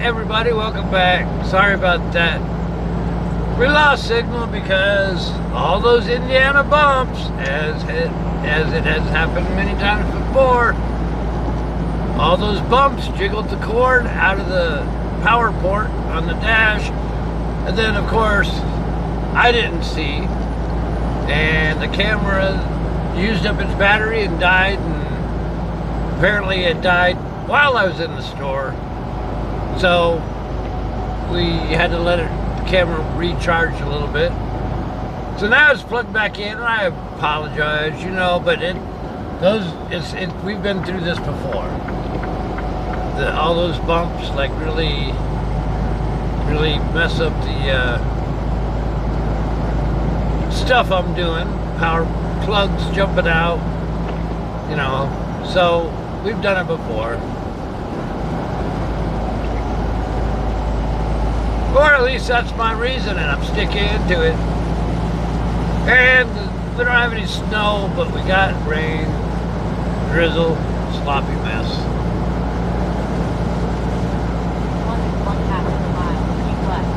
everybody, welcome back. Sorry about that. We lost signal because all those Indiana bumps, as it has happened many times before, all those bumps jiggled the cord out of the power port on the dash, and then of course I didn't see, and the camera used up its battery and died, and apparently it died while I was in the store. So we had to let the camera recharge a little bit. So now it's plugged back in, and I apologize, but we've been through this before. All those bumps like really mess up the stuff I'm doing. Power plugs jumping out, so we've done it before. Or at least that's my reason, and I'm sticking to it. And we don't have any snow, but we got rain, drizzle, sloppy mess. One half of the mile, keep left.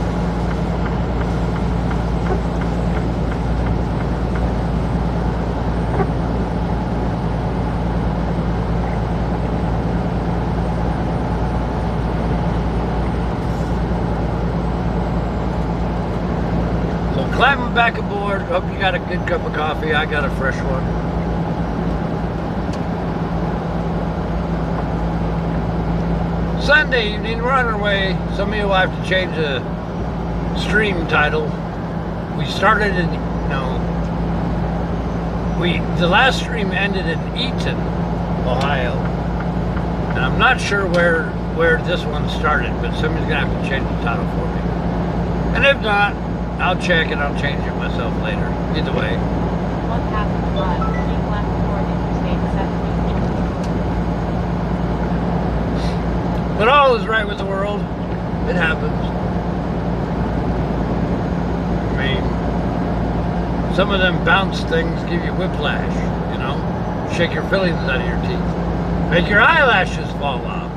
Climbing back aboard. Hope you got a good cup of coffee. I got a fresh one. Sunday evening, we're on our way. Some of you will have to change the stream title. We started in, the last stream ended in Eaton, Ohio. And I'm not sure where this one started, but somebody's gonna have to change the title for me. And if not, I'll check and I'll change it myself later. Either way. One half of the mile, keep left toward Interstate 70. But all is right with the world. It happens. I mean, some of them bounce things give you whiplash, Shake your fillings out of your teeth. Make your eyelashes fall off.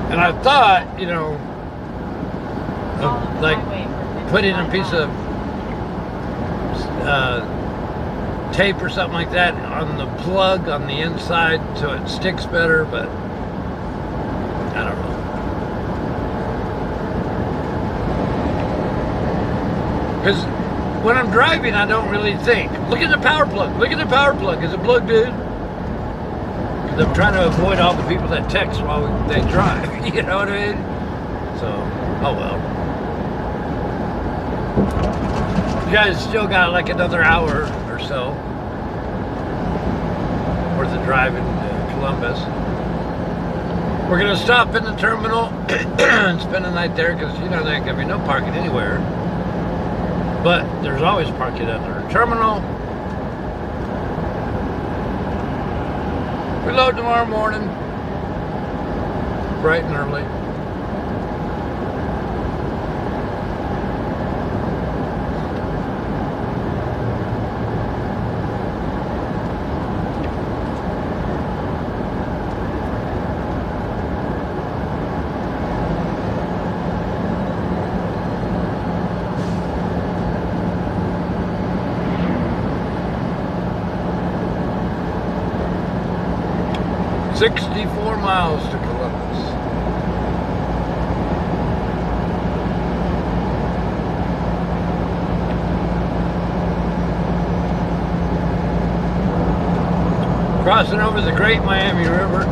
And I thought, of like putting a piece of tape or something like that on the plug on the inside so it sticks better, but I don't know. Because when I'm driving, I don't really think. Look at the power plug. Look at the power plug. Is it plugged in? I'm trying to avoid all the people that text while they drive, you know what I mean? So, oh well. You guys still got like another hour or so worth of driving to Columbus. We're gonna stop in the terminal and spend the night there because there ain't gonna be no parking anywhere. But there's always parking at the terminal. We load tomorrow morning, bright and early. $64 miles to Columbus. Crossing over the Great Miami River.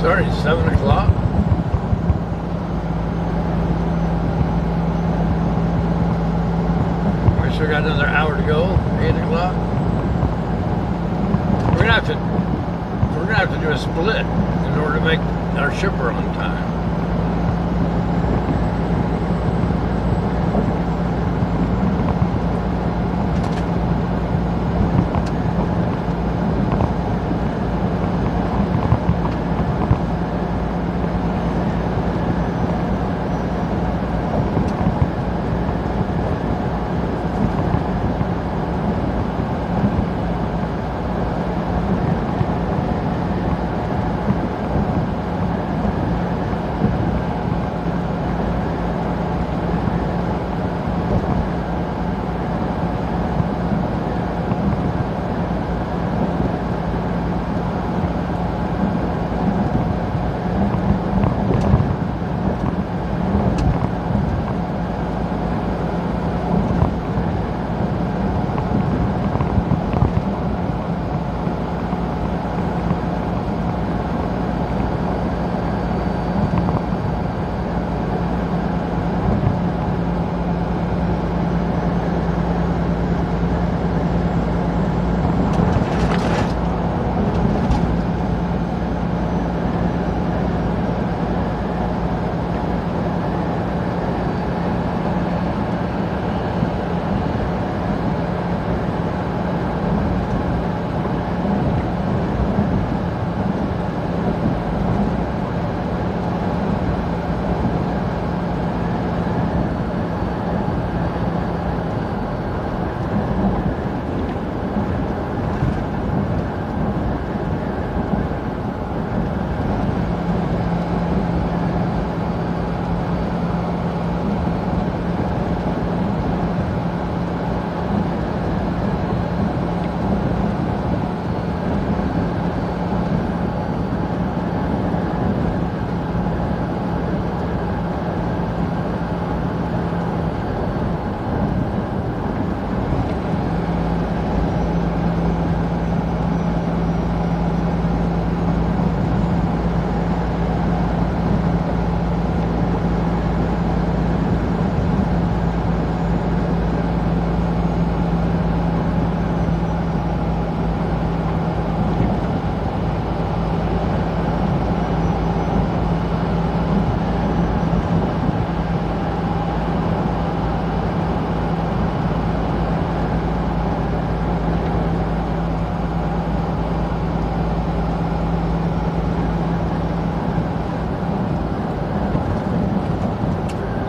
already 7 o'clock. We still got another hour to go. 8 o'clock. We're gonna have to do a split in order to make our shipper on time.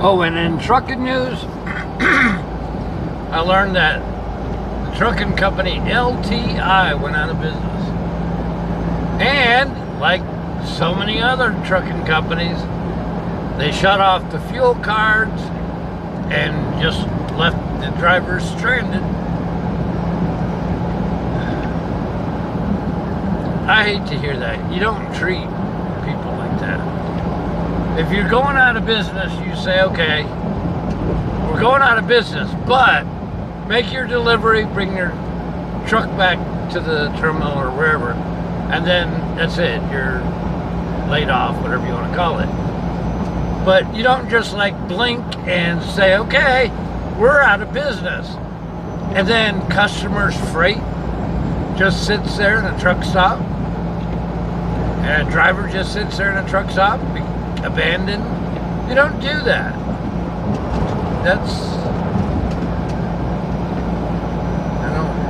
Oh, and in trucking news, I learned that the trucking company LTI went out of business. And, like so many other trucking companies, they shut off the fuel cards and just left the drivers stranded. I hate to hear that. You don't treat people like that. If you're going out of business, you say, okay, we're going out of business, but make your delivery, bring your truck back to the terminal or wherever, and then that's it. You're laid off, whatever you want to call it. But you don't just like blink and say, okay, we're out of business. And then customers' freight just sits there in a truck stop. And a driver just sits there in a truck stop, abandoned. You don't do that.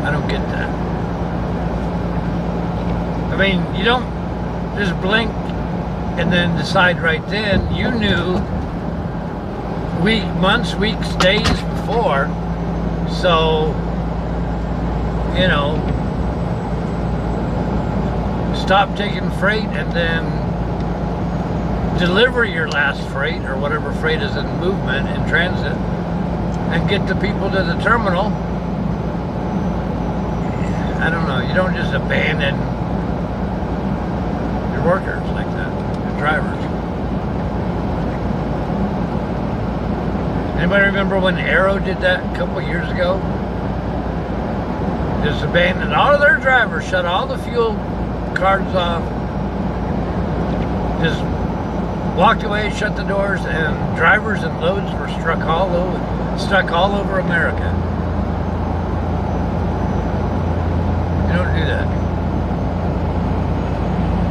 I don't get that. I mean, you don't just blink and then decide right then. You knew months, weeks, days before. So, you know, stop taking freight and then deliver your last freight or whatever freight is in movement, in transit, and get the people to the terminal. I don't know, you don't just abandon your workers like that, your drivers. Anybody remember when Arrow did that a couple of years ago? Just abandoned all of their drivers, shut all the fuel cards off, just walked away, shut the doors, and drivers and loads were stuck all over America. You don't do that.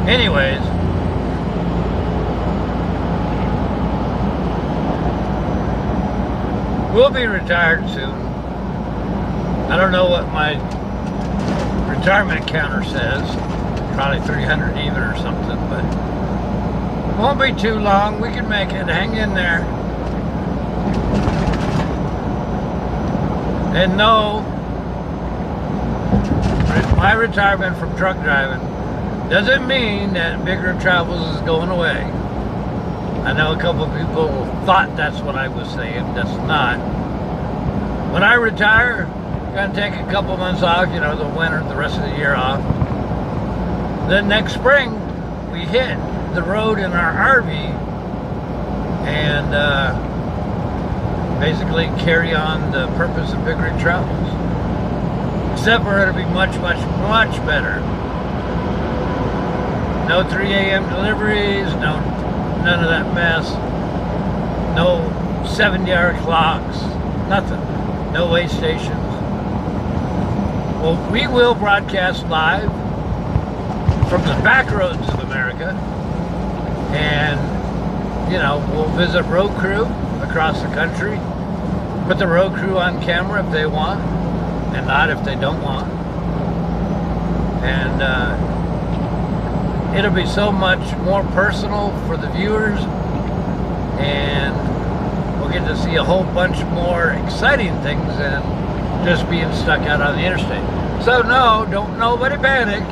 Anyways, we'll be retired soon. I don't know what my retirement counter says. Probably 300 even or something, but won't be too long. We can make it. Hang in there. And no, my retirement from truck driving doesn't mean that BigRigTravels is going away. I know a couple of people thought that's what I was saying. That's not. When I retire, I'm going to take a couple months off, you know, the winter, the rest of the year off. Then next spring, we hit the road in our RV and basically carry on the purpose of BigRigTravels. Except for it'll be much, much, much better. No 3 a.m. deliveries, none of that mess. No 70-hour clocks, nothing. No way stations. Well, we will broadcast live from the backroads of America, and you know, we'll visit road crew across the country, put the road crew on camera if they want, and not if they don't want. And it'll be so much more personal for the viewers, and we'll get to see a whole bunch more exciting things than just being stuck out on the interstate. So no, don't nobody panic.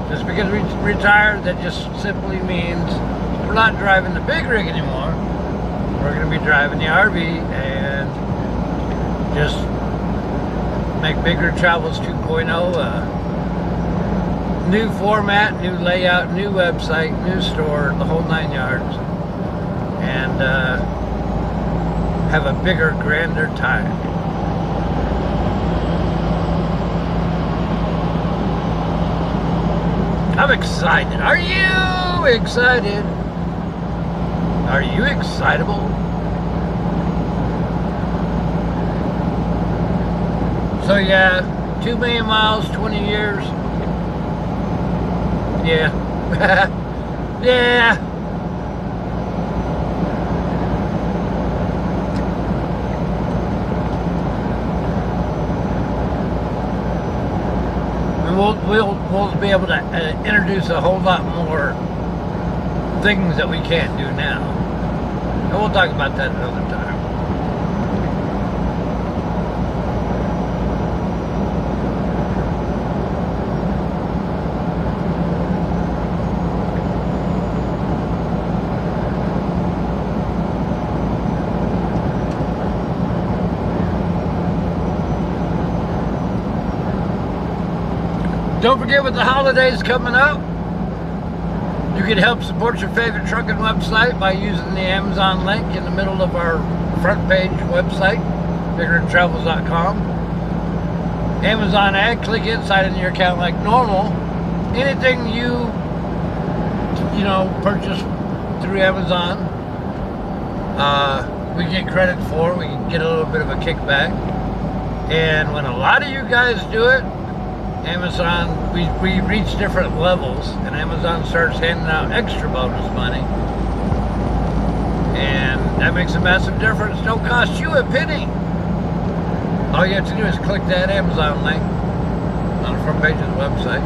Just because we retired, that just simply means we're not driving the big rig anymore. We're going to be driving the RV and just make BigRigTravels 2.0 new format, new layout, new website, new store, the whole 9 yards, and have a bigger, grander time. I'm excited. Are you excited? Are you excitable? So yeah, 2 million miles, 20 years. Yeah. Yeah. And we'll be able to introduce a whole lot more things that we can't do now. And we'll talk about that another time. Don't forget, with the holidays coming up, you can help support your favorite trucking website by using the Amazon link in the middle of our front page website, BigRigTravels.com. Amazon ad, click it, sign into your account like normal. Anything you purchase through Amazon, we get credit for. We can get a little bit of a kickback. And when a lot of you guys do it, Amazon, we reach different levels, and Amazon starts handing out extra bonus money, and that makes a massive difference. Don't cost you a penny. All you have to do is click that Amazon link on the front page of the website,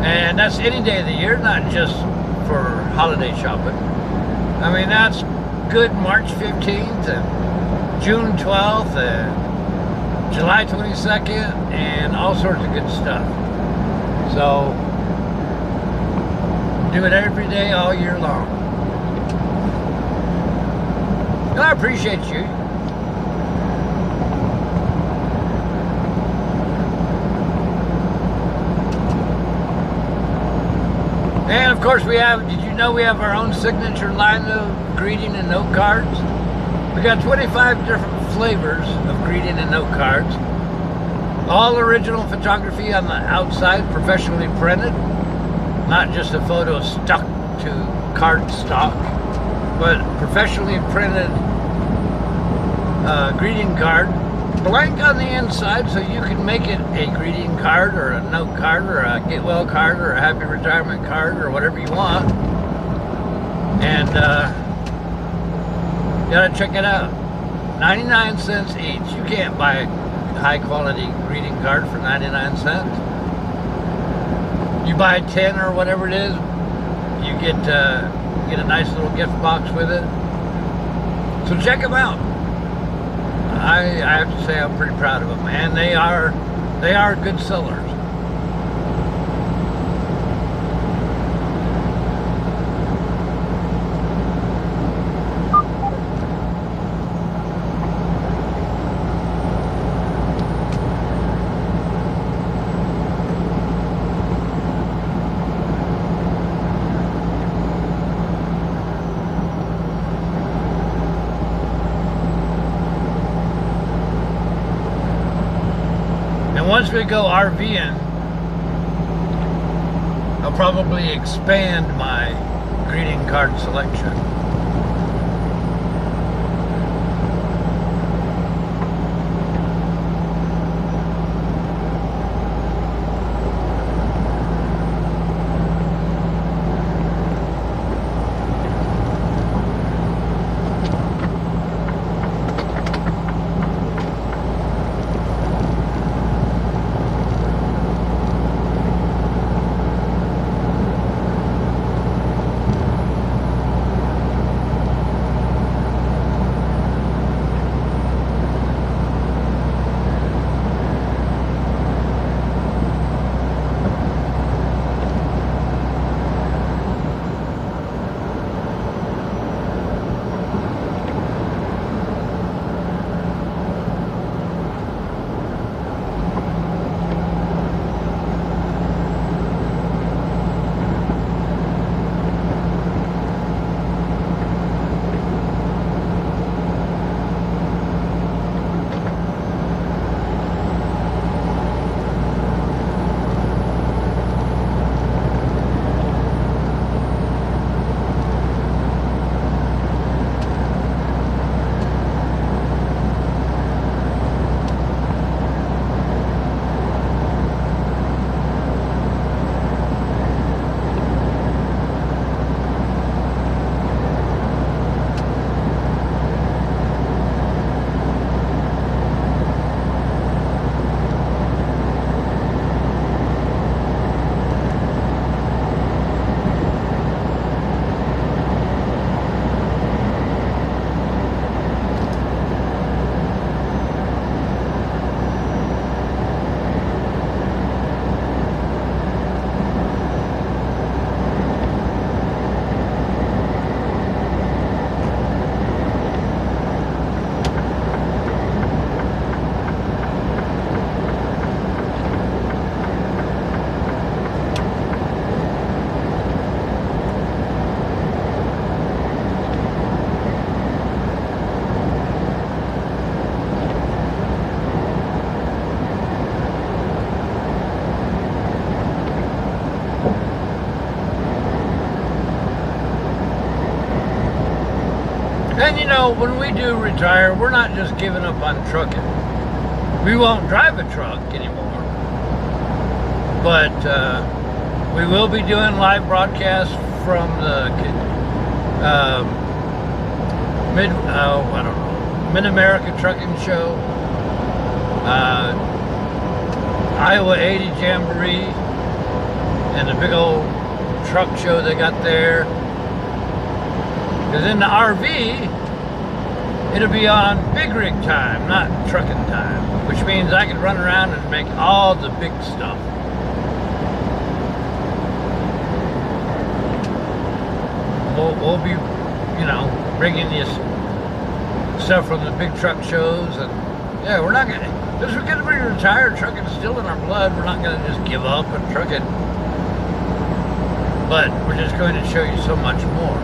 and that's any day of the year, not just for holiday shopping. I mean, that's good March 15th and June 12th and July 22nd, and all sorts of good stuff. So, do it every day, all year long. And I appreciate you. And of course we have, did you know we have our own signature line of greeting and note cards? We got 25 different flavors of greeting and note cards. All original photography on the outside, professionally printed. Not just a photo stuck to card stock, but professionally printed greeting card, blank on the inside, so you can make it a greeting card or a note card or a get well card or a happy retirement card or whatever you want. And you gotta check it out. 99 cents each. You can't buy a high quality greeting card for 99 cents. You buy 10 or whatever it is, you get a nice little gift box with it. So check them out. I have to say I'm pretty proud of them, and they are good sellers. Once we go RVing, I'll probably expand my greeting card selection. And you know, when we do retire, we're not just giving up on trucking. We won't drive a truck anymore. But we will be doing live broadcasts from the Mid-America Trucking Show, Iowa 80 Jamboree, and the big old truck show they got there. Because in the RV, it'll be on big rig time, not trucking time, which means I can run around and make all the big stuff. We'll be, you know, bringing you stuff from the big truck shows, and yeah, we're not gonna, just because we're retired, trucking's still in our blood. We're not gonna just give up and truck it, but we're just going to show you so much more.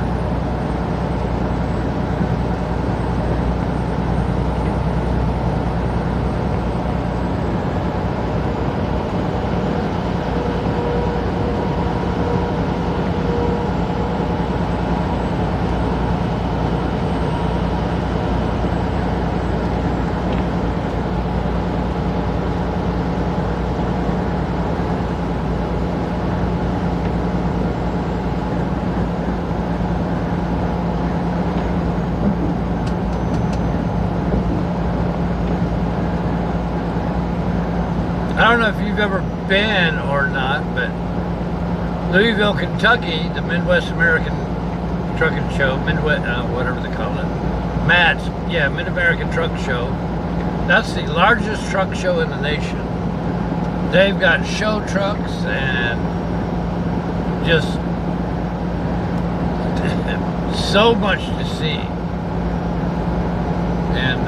don't know if you've ever been or not, but Louisville, Kentucky, the Midwest American Trucking Show, Midwest, whatever they call it, MATS, yeah, Mid-American Truck Show. That's the largest truck show in the nation. They've got show trucks and just so much to see. And,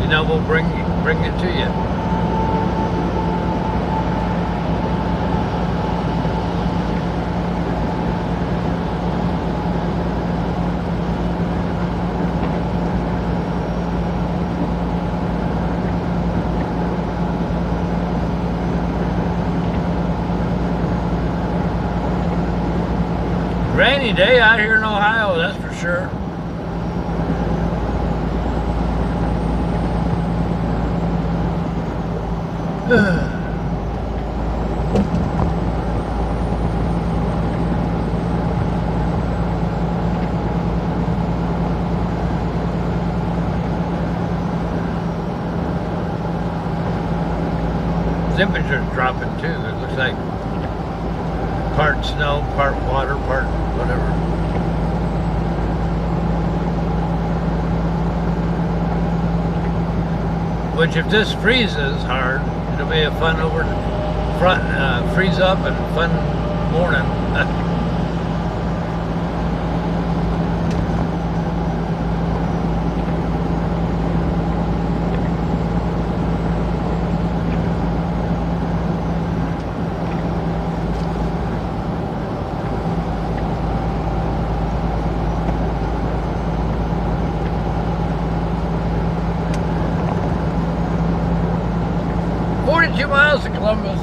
you know, we'll bring it to you. Rainy day out here in Ohio, that's for sure. Temperature's dropping too. It looks like part snow, part water, part whatever. Which, if this freezes hard, it'll be a fun over front, freeze up and fun morning. 42 miles to Columbus.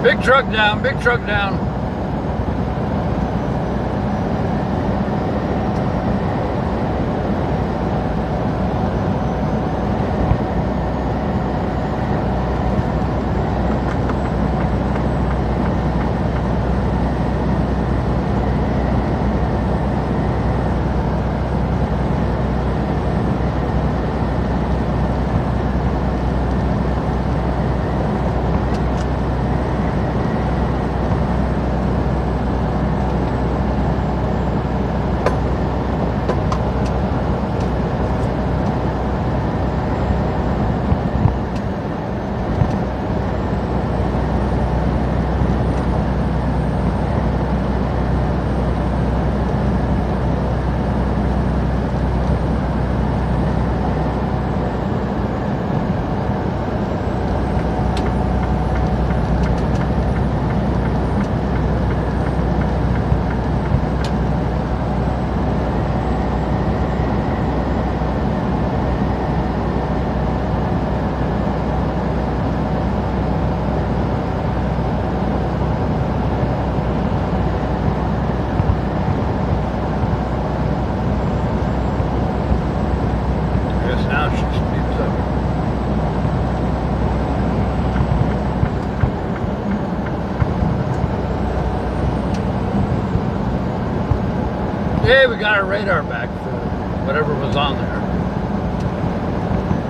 Big truck down, big truck down. Hey, we got our radar back for whatever was on there.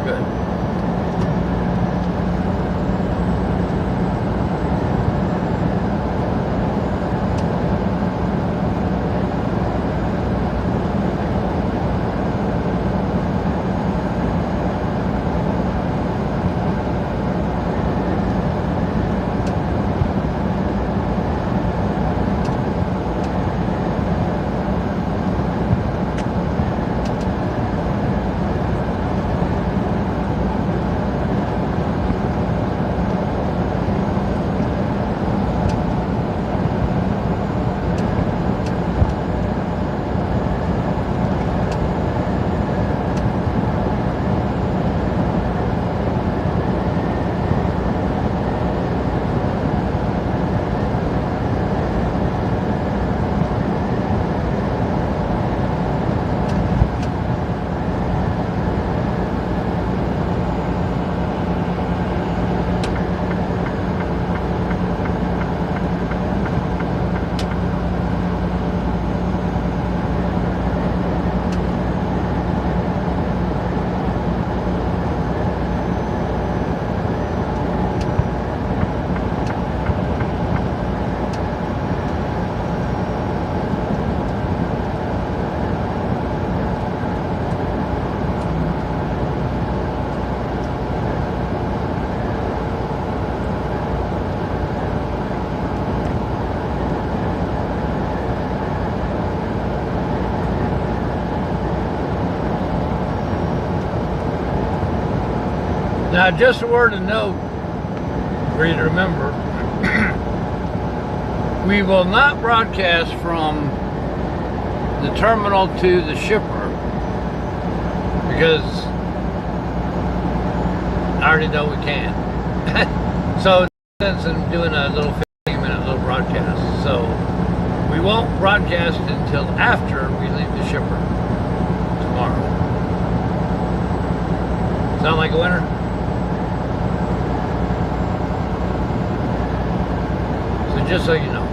Good. Now, just a word of note for you to remember, we will not broadcast from the terminal to the shipper because I already know we can. So, no sense in doing a little 15-minute little broadcast. So, we won't broadcast until after we leave the shipper tomorrow. Sound like a winner? Just so you know.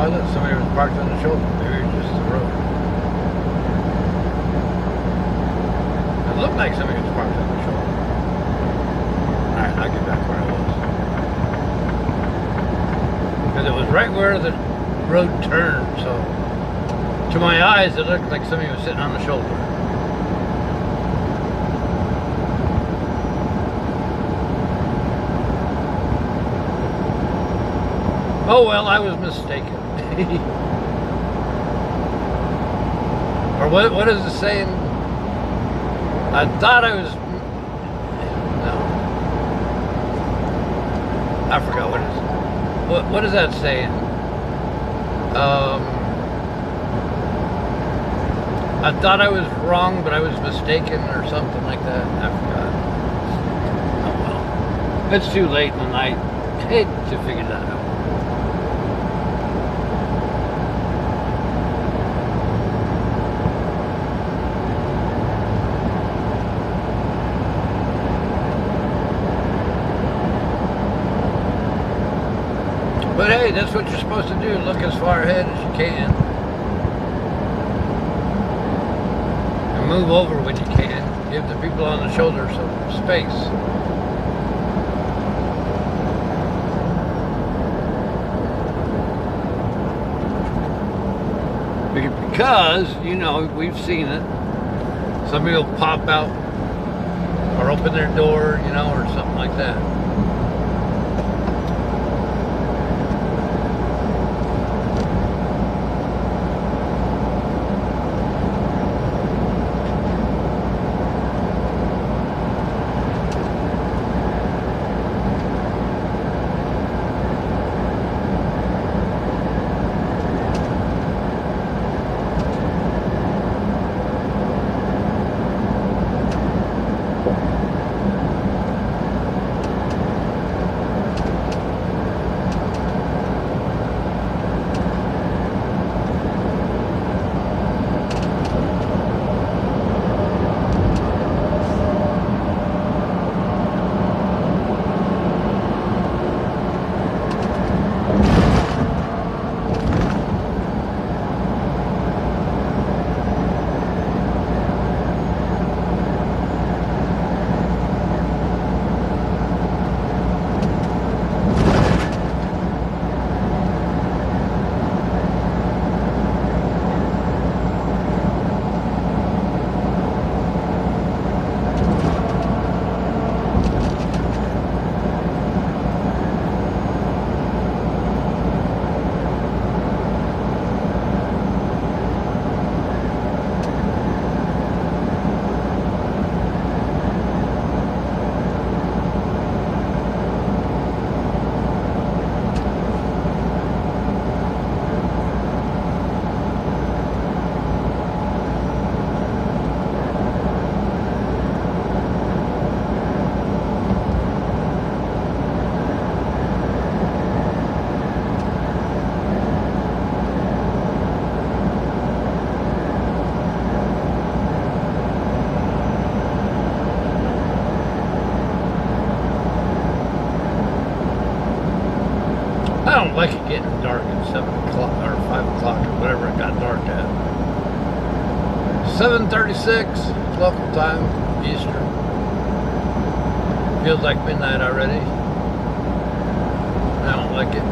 was it? Somebody was parked on the shoulder. Maybe it was just the road. It looked like somebody was parked on the shoulder. Alright, I'll get back where I was. Because it was right where the road turned, so to my eyes it looked like somebody was sitting on the shoulder. Oh well, I was mistaken. Or what is the saying? I thought I was... No. I forgot what it is. What is that saying? I thought I was wrong, but I was mistaken, or something like that. I forgot. Oh well. It's too late in the night to figure that out. But hey, that's what you're supposed to do. Look as far ahead as you can. And move over when you can. Give the people on the shoulder some space. Because, you know, we've seen it. Somebody will pop out or open their door, you know, or something like that. I don't like it getting dark at 7 o'clock or 5 o'clock or whatever it got dark at. 7:36 local time, Eastern. Feels like midnight already. I don't like it.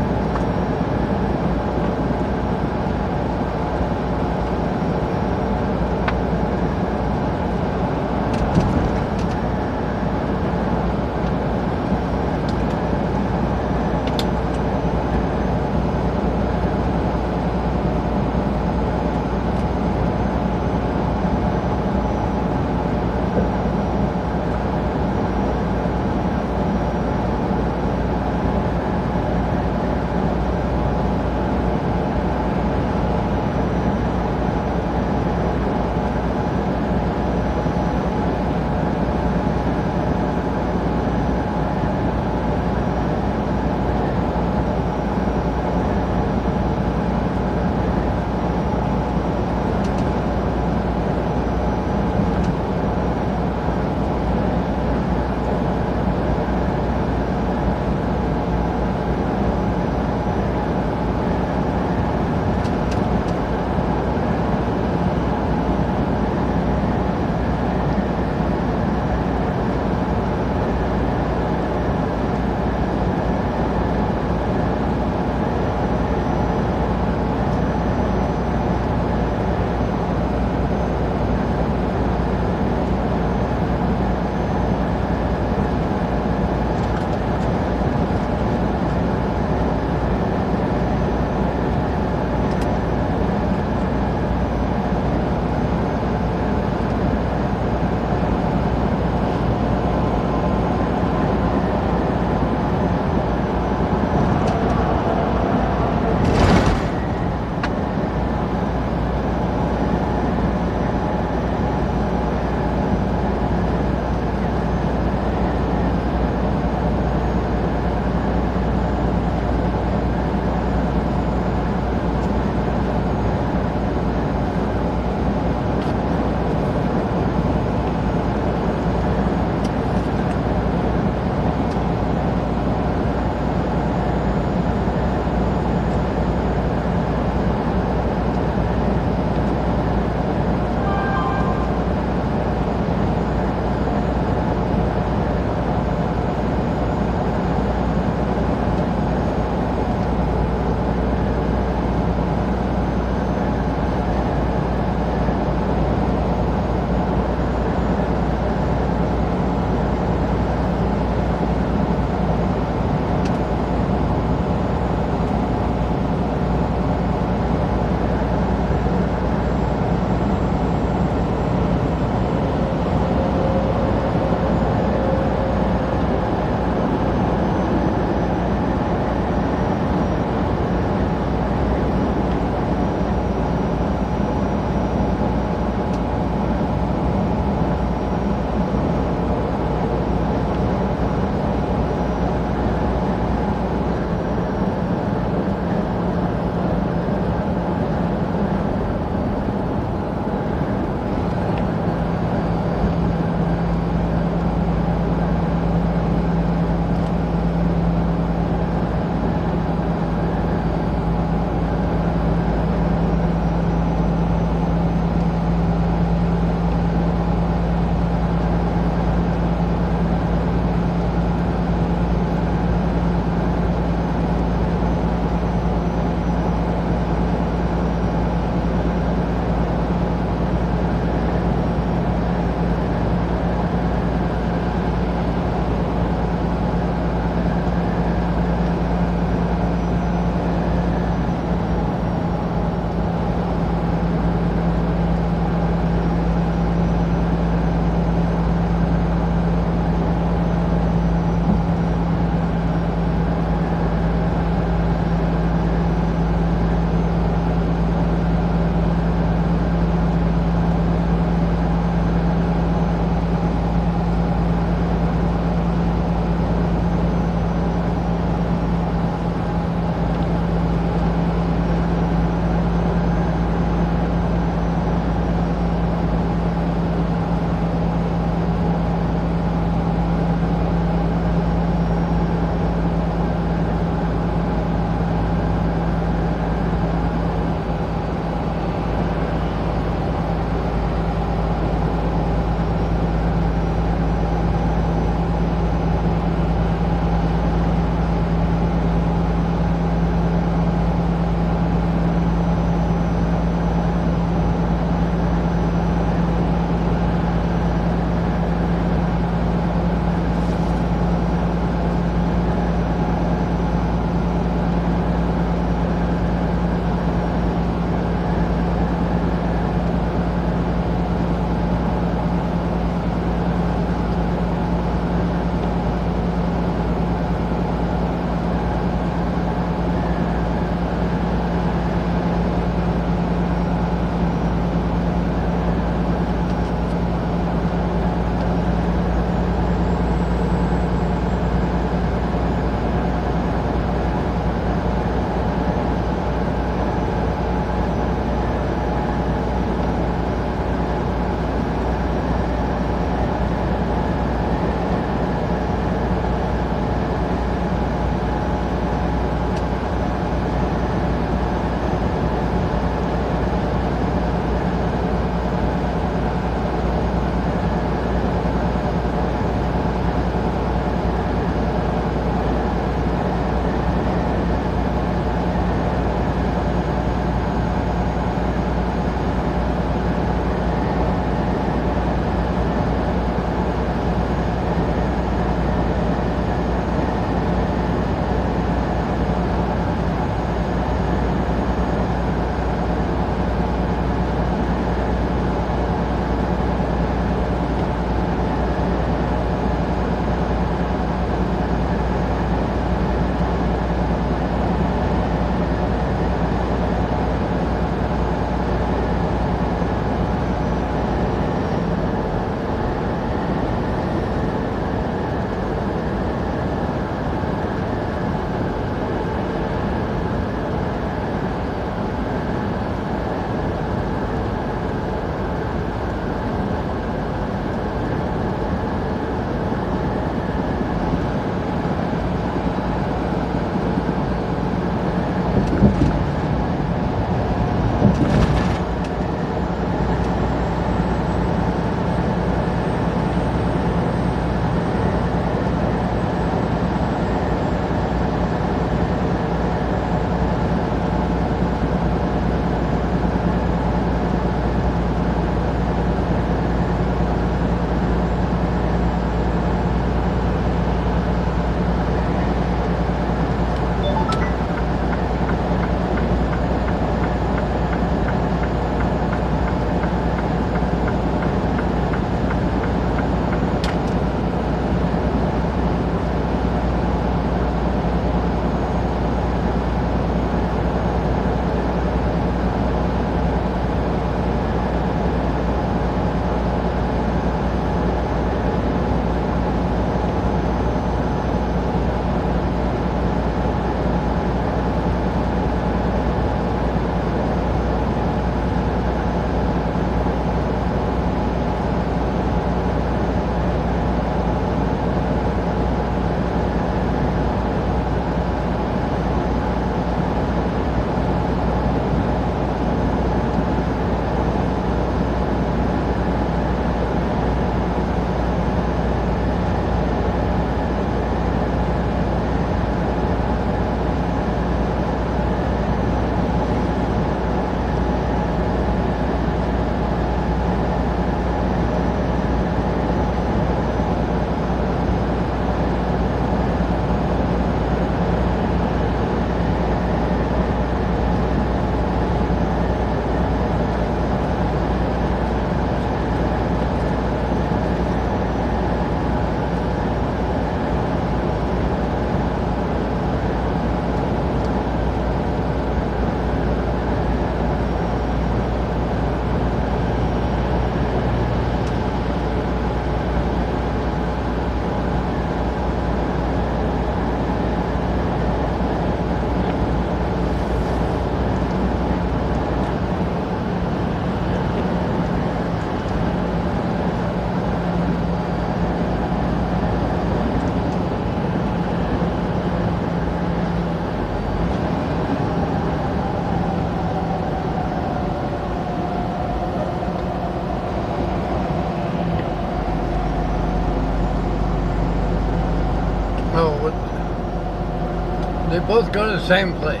They both go to the same place.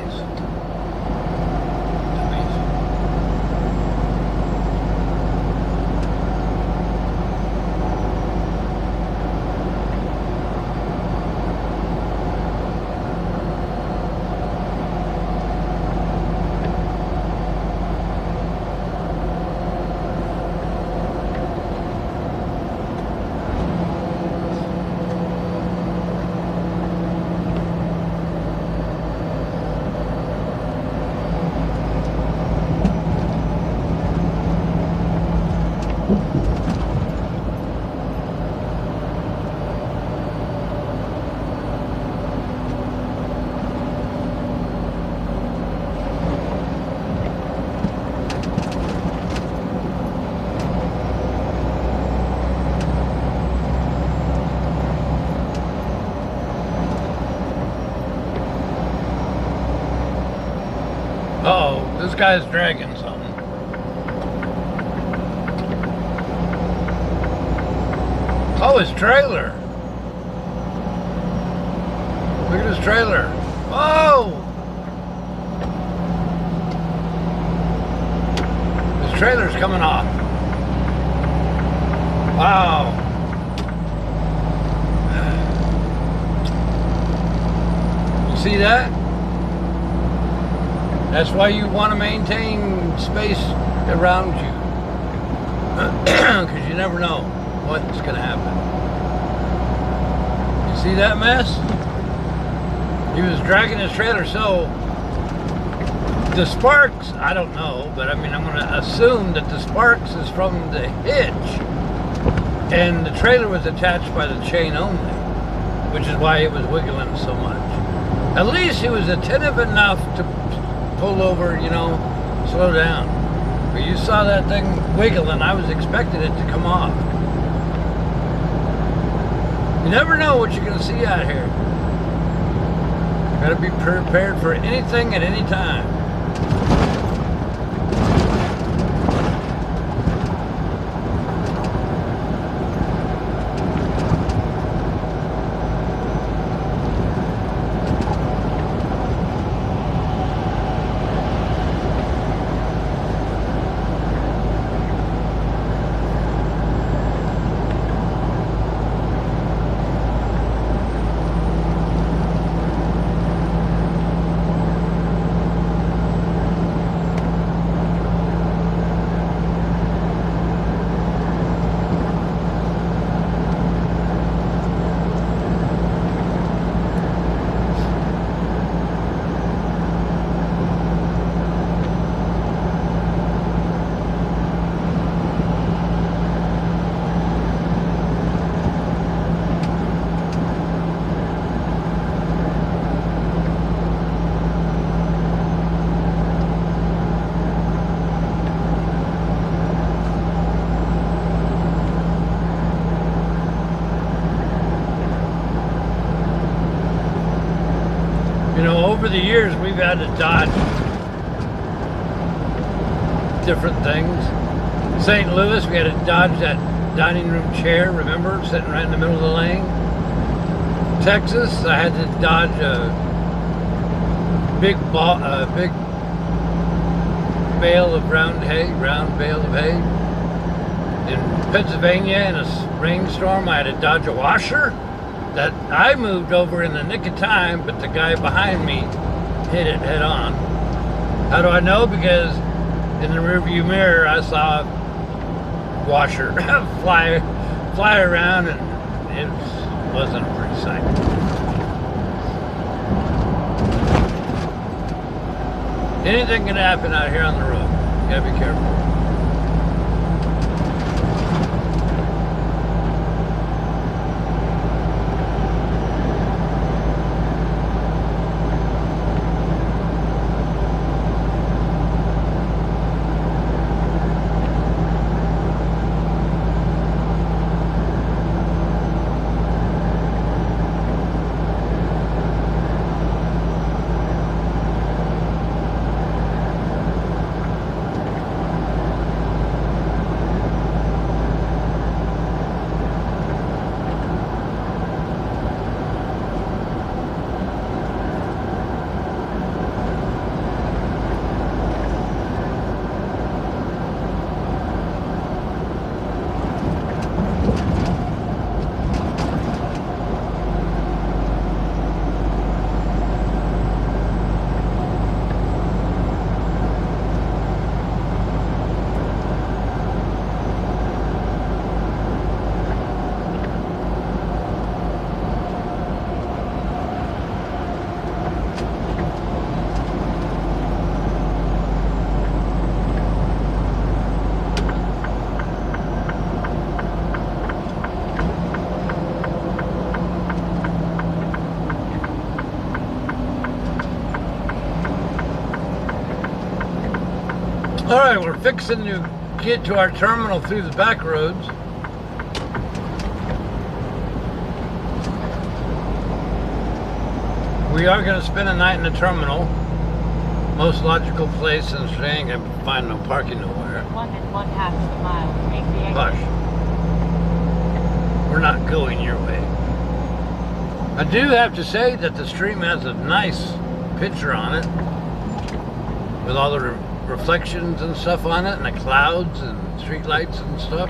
Uh-oh, this guy's dragging something. Oh, his trailer. Look at his trailer. Oh! His trailer's coming off. Wow. You see that? That's why you want to maintain space around you. Because you never know what's going to happen. You see that mess? He was dragging his trailer, so the sparks, I don't know, but I mean, I'm going to assume that the sparks is from the hitch, and the trailer was attached by the chain only, which is why it was wiggling so much. At least he was attentive enough to pull over, you know, slow down. But you saw that thing wiggling, I was expecting it to come off. You never know what you're going to see out here. Got to be prepared for anything at any time. Over the years, we've had to dodge different things. St. Louis, we had to dodge that dining room chair, remember, sitting right in the middle of the lane. Texas, I had to dodge a big bale of round bale of hay. In Pennsylvania, in a rainstorm, I had to dodge a washer that I moved over in the nick of time, but the guy behind me hit it head on. How do I know? Because in the rearview mirror, I saw a washer fly around, and it wasn't a pretty sight. Anything can happen out here on the road. You gotta be careful. Alright, we're fixing to get to our terminal through the back roads. We are going to spend a night in the terminal. Most logical place, since we ain't going to find no parking nowhere. 1.5 miles. Make the exit. Hush. We're not going your way. I do have to say that the stream has a nice picture on it. With all the reflections and stuff on it, and the clouds and street lights and stuff.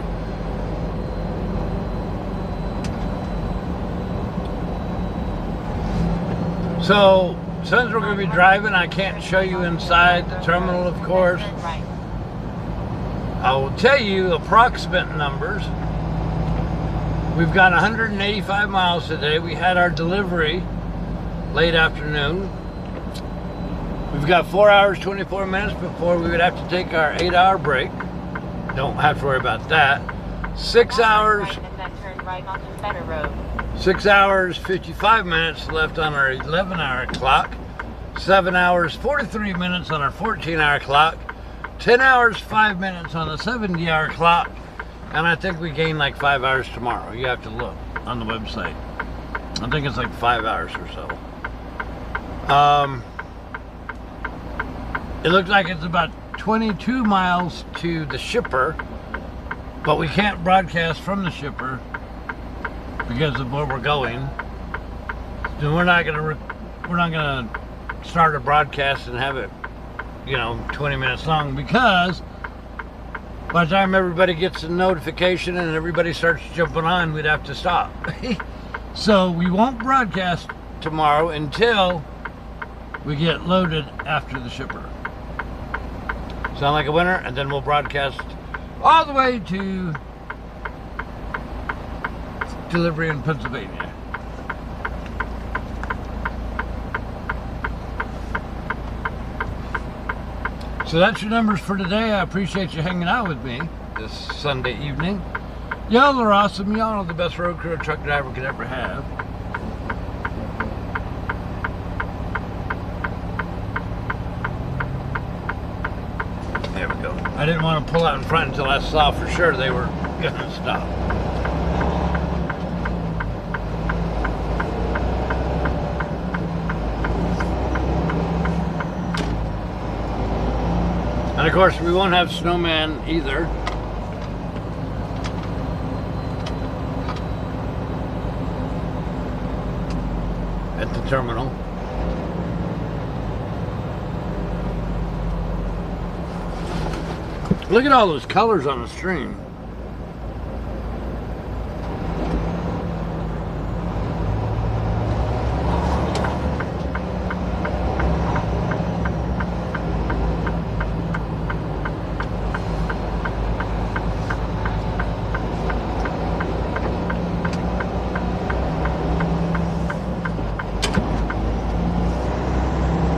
So, since we're going to be driving, I can't show you inside the terminal, of course. I will tell you approximate numbers. We've got 185 miles today. We had our delivery late afternoon. We've got 4 hours, 24 minutes before we would have to take our 8-hour break. Don't have to worry about that. 6 hours. Right onto the better road. 6 hours, 55 minutes left on our 11-hour clock. 7 hours, 43 minutes on our 14-hour clock. 10 hours, 5 minutes on the 70-hour clock. And I think we gain like 5 hours tomorrow. You have to look on the website. I think it's like 5 hours or so. It looks like it's about 22 miles to the shipper, but we can't broadcast from the shipper because of where we're going. And we're not gonna start a broadcast and have it, 20 minutes long, because by the time everybody gets a notification and everybody starts jumping on, we'd have to stop. So we won't broadcast tomorrow until we get loaded after the shipper. Sound like a winner? And then we'll broadcast all the way to delivery in Pennsylvania. So that's your numbers for today. I appreciate you hanging out with me this Sunday evening. Y'all are awesome. Y'all are the best road crew a truck driver could ever have. There we go. I didn't want to pull out in front until I saw for sure they were going to stop. And of course, we won't have snowman either. At the terminal. Look at all those colors on the stream.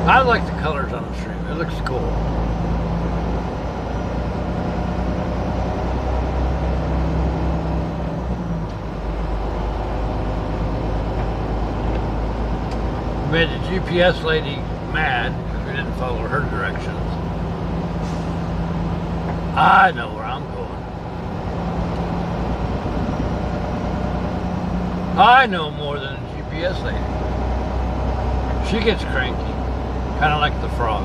I like the colors on the stream. It looks cool. We made the GPS lady mad because we didn't follow her directions. I know where I'm going. I know more than a GPS lady. She gets cranky. Kind of like the frog.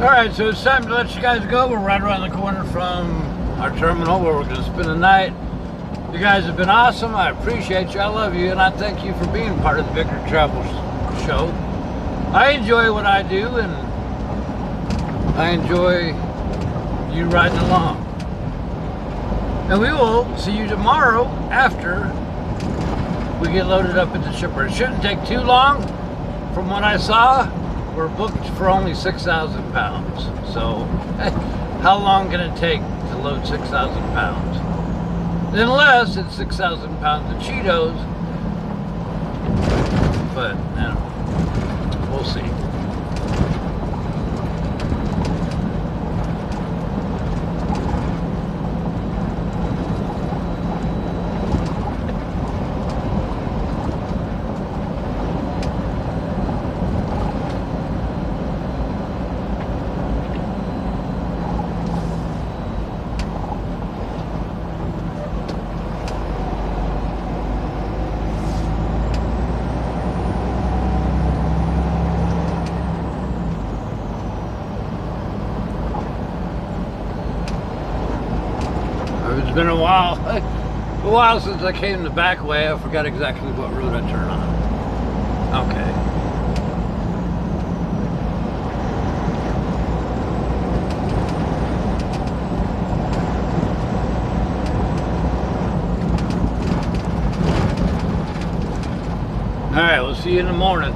Alright, so it's time to let you guys go. We're right around the corner from our terminal where we're going to spend the night. You guys have been awesome. I appreciate you. I love you. And I thank you for being part of the BigRigTravels show. I enjoy what I do, and I enjoy you riding along. And we will see you tomorrow after we get loaded up at the shipper. It shouldn't take too long. From what I saw, we're booked for only 6,000 pounds. So how long can it take to load 6,000 pounds? Unless it's 6,000 pounds of Cheetos. But, we'll see. It's been a while since I came the back way. I forgot exactly what road I turned on. Okay. All right, we'll see you in the morning.